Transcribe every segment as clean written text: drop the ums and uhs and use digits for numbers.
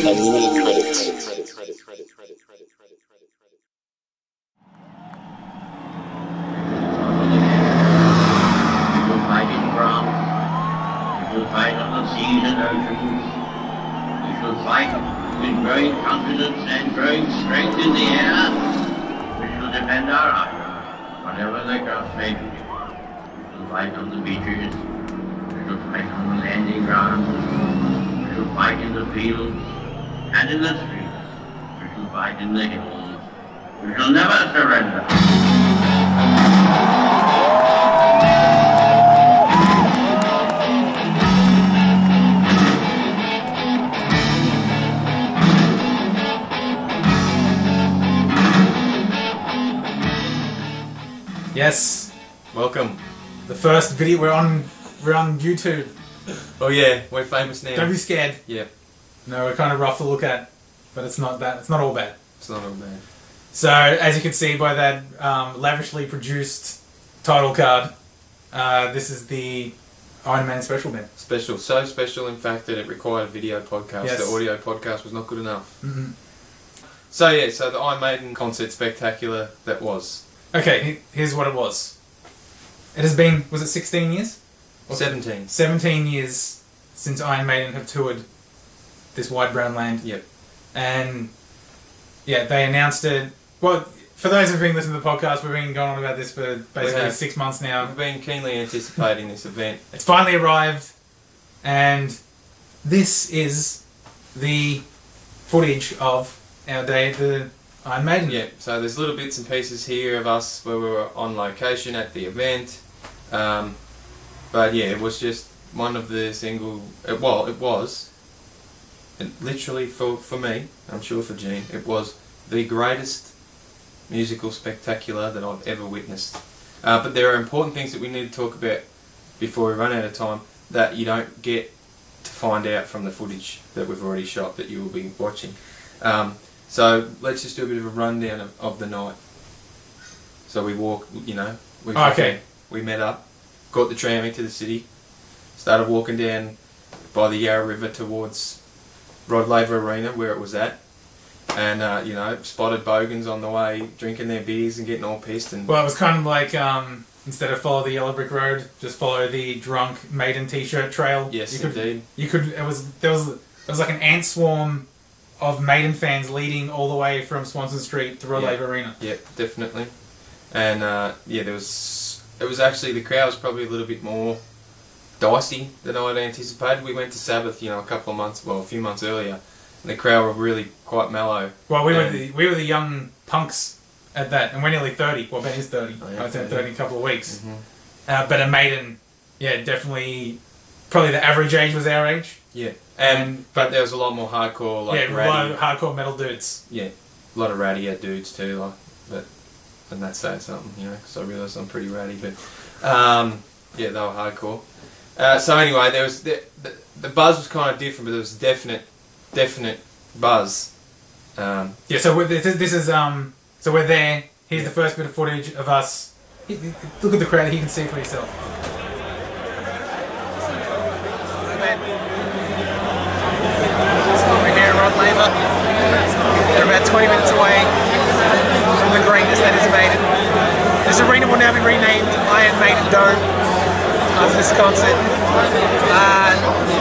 mini credits. We will fight in France. We will fight on the seas and oceans. We shall fight with growing confidence and growing strength in the air. We shall defend our honor, whatever the cost may be. We shall fight on the beaches. We shall fight on the landing grounds. We shall fight in the fields and in the streets. We shall fight in the hills. We shall never surrender. Yes, Welcome. the first video we're on YouTube. Oh yeah, we're famous now. Don't be scared. Yeah, No, we're kind of rough to look at, but it's not all bad. it's not all bad. So as you can see by that lavishly produced title card, this is the Iron Maiden special band. Special, so special in fact that it required a video podcast. Yes. The audio podcast was not good enough. Mm-hmm. So yeah, so the Iron Maiden concert spectacular that was. Okay, here's what it was. It has been, was it 16 years? 17. 17 years since Iron Maiden have toured this wide brown land. Yep. And yeah, they announced it. Well, for those who've been listening to the podcast, we've been going on about this for basically 6 months now. We've been keenly anticipating this event. It's finally arrived, and this is the footage of our day at the Iron Maiden. Yeah, so there's little bits and pieces here of us where we were on location at the event. But yeah, it was just one of the single... it was. And literally for me, I'm sure for Gene, it was the greatest musical spectacular that I've ever witnessed. But there are important things that we need to talk about before we run out of time that you don't get to find out from the footage that we've already shot that you will be watching. So let's just do a bit of a rundown of the night. So we walked, we met up, got the tram into the city, started walking down by the Yarra River towards Rod Laver Arena where it was at, and spotted bogans on the way drinking their beers and getting all pissed. And Well, it was kind of like instead of follow the yellow brick road, just follow the drunk Maiden T-shirt trail. Yes, indeed. You could. There was like an ant swarm of Maiden fans leading all the way from Swanson Street to Rod Laver Arena. Yeah, definitely. And it was actually, the crowd was probably a little bit more dicey than I'd anticipated. We went to Sabbath, a few months earlier, and the crowd were really quite mellow. Well, we were the young punks at that, and we're nearly 30. Well, Ben is 30. Oh, yeah, I turned 30 in a couple of weeks. Mm-hmm. But a Maiden, definitely, probably the average age was our age. Yeah, but there was a lot more hardcore, a lot of hardcore metal dudes. Yeah, a lot of rattier dudes too, and that's saying something, because I realise I'm pretty ratty, but they were hardcore. So anyway, there was the buzz was kind of different, but there was definite buzz. So this is so we're there. Here's the first bit of footage of us. Look at the crowd. You can see for yourself. We're here at Rod Laver. They're about 20 minutes away from the greatness that is Maiden. This arena will now be renamed Iron Maiden Dome after this concert.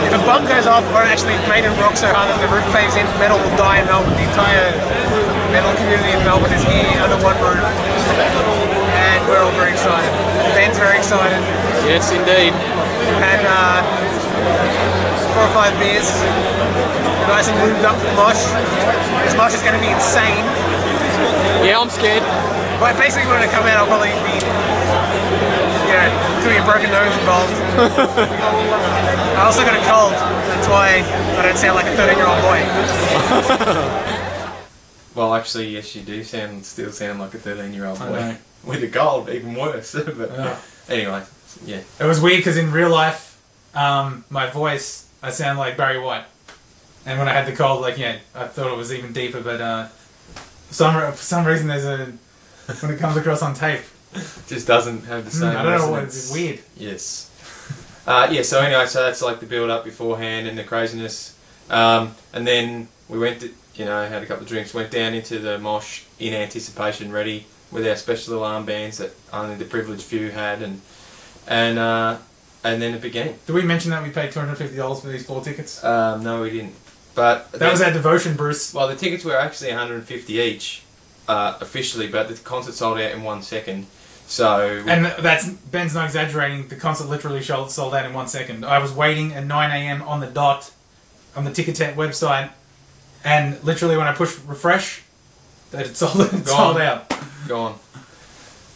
If a bomb goes off, or actually Maiden rocks so hard that the roof caves in, metal will die in Melbourne. The entire metal community in Melbourne is here under one roof. And we're all very excited. Ben's very excited. Yes, indeed. We've had 4 or 5 beers. Nice and lubed up for the mosh. This mosh is going to be insane. Yeah, I'm scared. But basically when I come out I'll probably be, could be a broken nose involved. I also got a cold. That's why I don't sound like a 13-year-old boy. Well, actually, yes, you do still sound like a 13-year-old boy. I know. With a cold, even worse. But anyway, yeah. It was weird because in real life, my voice, I sound like Barry White. And when I had the cold, I thought it was even deeper, but for some reason when it comes across on tape, just doesn't have the same I don't know, resonance. it's weird. Yes. So anyway, so that's like the build up beforehand and the craziness. And then We went to, had a couple of drinks, went down into the mosh in anticipation, ready with our special alarm bands that only the privileged few had, and then it began. Did we mention that we paid $250 for these 4 tickets? No, we didn't. But that was our devotion, Bruce. Well, the tickets were actually $150 each officially, but the concert sold out in 1 second. So and Ben's not exaggerating. The concert literally sold out in 1 second. I was waiting at 9 a.m. on the dot on the Ticketek website, and literally when I pushed refresh, it sold out. Gone.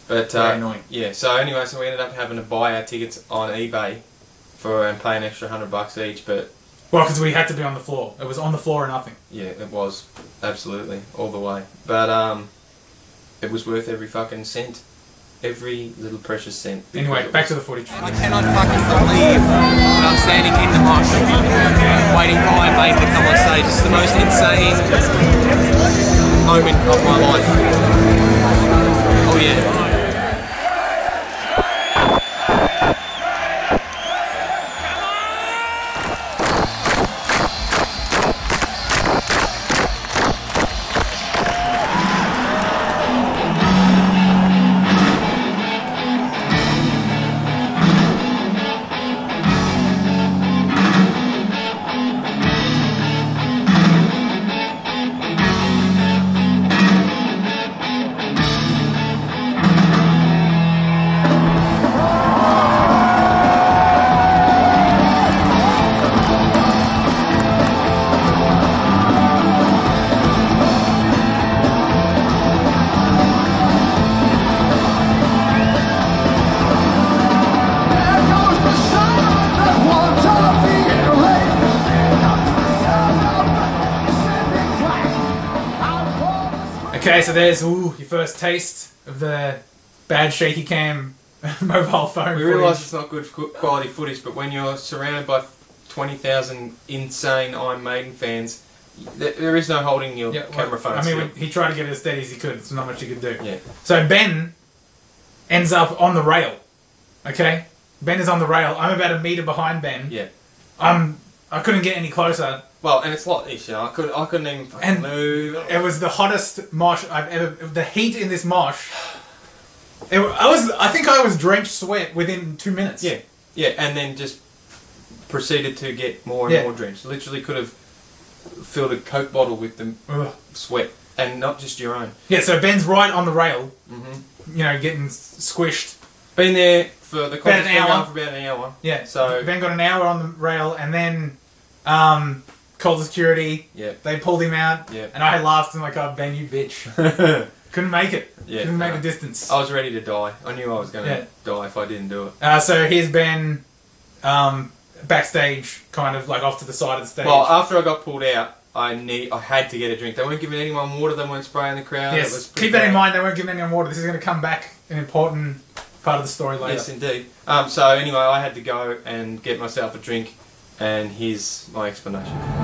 But very annoying. Yeah. So anyway, we ended up having to buy our tickets on eBay and pay an extra $100 each. But because we had to be on the floor. It was on the floor or nothing. Yeah, it was absolutely all the way. But it was worth every fucking cent. Every little precious cent. Anyway, back to the footage. I cannot fucking believe that I'm standing in the mosh waiting for Iron Maiden to come on stage. It's the most insane moment of my life. Oh yeah. Okay, so there's your first taste of the bad shaky cam mobile phone. We realise it's not good quality footage, but when you're surrounded by 20,000 insane Iron Maiden fans, there is no holding your camera phone. I mean, he tried to get it as steady as he could. There's not much he could do. Yeah. So Ben ends up on the rail. Okay, Ben is on the rail. I'm about a meter behind Ben. Yeah. I couldn't get any closer. Well, and it's like this, I couldn't even fucking move. It was the hottest mosh I've ever. The heat in this mosh. I think I was drenched sweat within 2 minutes. Yeah, yeah, and then just proceeded to get more and more drenched. Literally could have filled a Coke bottle with the sweat, and not just your own. Yeah, so Ben's right on the rail. Mm-hmm. Getting squished. Been there for the concert for about an hour. Yeah, so Ben got an hour on the rail, and then called the security. Yeah. They pulled him out. Yeah. And I laughed and like, oh, Ben, you bitch. Couldn't make it. Yeah. Couldn't make the distance. I was ready to die. I knew I was going to die if I didn't do it. So here's Ben backstage, kind of like off to the side of the stage. Well, after I got pulled out, I had to get a drink. They weren't giving anyone water. They weren't spraying the crowd. Yes, keep that in mind. They weren't giving anyone water. This is going to come back an important part of the story later. Yes, indeed. So anyway, I had to go and get myself a drink, and here's my explanation.